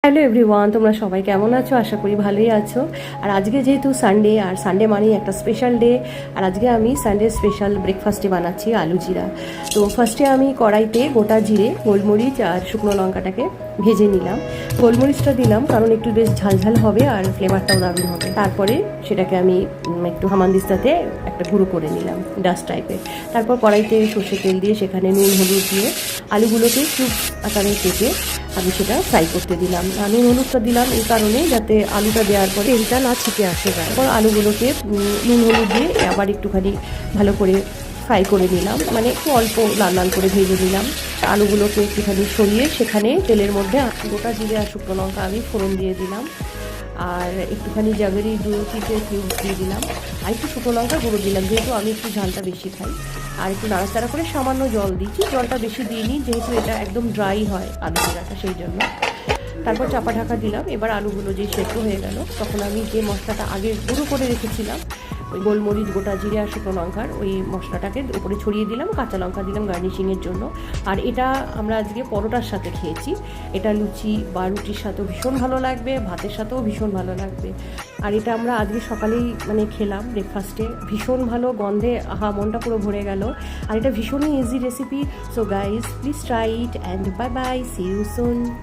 Hello everyone, তোমরা সবাই কেমন আছো? আশা করি ভালোই আছো। আর আজকে যেহেতু সানডে, আর সানডে মানেই একটা স্পেশাল ডে। আর আজকে আমি সানডে স্পেশাল ব্রেকফাস্টে বানাচ্ছি আলু জিরা। তো ফার্স্টে আমি কড়াইতে গোটা জিরে, গোলমরিচ আর শুকনো লঙ্কাটাকে ভেজে নিলাম। গোলমরিচটা দিলাম কারণ একটু বেশ ঝালঝাল হবে আর ফ্লেভারটাও দারুণ হবে। তারপরে সেটাকে আমি একটু হামানদিস্তাতে একটা গুঁড়ো করে নিলাম, ডাস্ট টাইপের। তারপর কড়াইতে সর্ষের তেল দিয়ে সেখানে নুন হলুদ দিয়ে আলুগুলোকে কিউব আকারে কেটে আমি সেটা ফ্রাই করতে দিলাম। নুন হলুদটা দিলাম এই কারণে যাতে আলুটা দেওয়ার পরে তেলটা না ছিটে আসে গায়ে। তারপর আলুগুলোকে নুন হলুদ দিয়ে আবার একটুখানি ভালো করে ফ্রাই করে নিলাম, মানে একটু অল্প লাল লাল করে ভেজে নিলাম। আলুগুলোকে একটুখানি সরিয়ে সেখানে তেলের মধ্যে গোটা জিরে আর শুকনো লঙ্কা আমি ফোড়ন দিয়ে দিলাম, আর একটুখানি জাগরি 2-3 কিউব দিয়ে দিলাম, আর একটু শুকনো লঙ্কা গুঁড়ো দিলাম যেহেতু আমি একটু ঝালটা বেশি খাই। আর একটু নাড়াচাড়া করে সামান্য জল দিচ্ছি, জলটা বেশি দিইনি যেহেতু এটা একদম ড্রাই হয় আলু জিরাটা, সেই জন্য। তারপর চাপা ঢাকা দিলাম। এবার আলুগুলো যেই সেদ্ধ হয়ে গেল তখন আমি যে মশলাটা আগে গুঁড়ো করে রেখেছিলাম, ওই গোলমরিচ, গোটা জিরে আর শুকনো লঙ্কার ওই মশলাটাকে উপরে ছড়িয়ে দিলাম, কাঁচা লঙ্কা দিলাম গার্নিশিংয়ের জন্য। আর এটা আমরা আজকে পরোটার সাথে খেয়েছি। এটা লুচি বা রুটির সাথেও ভীষণ ভালো লাগবে, ভাতের সাথেও ভীষণ ভালো লাগবে। আর এটা আমরা আজকে সকালেই খেলাম ব্রেকফাস্টে, ভীষণ ভালো গন্ধে, আহা, মনটা পুরো ভরে গেল। আর এটা ভীষণই easy recipe. So guys, please try it and bye bye, see you soon.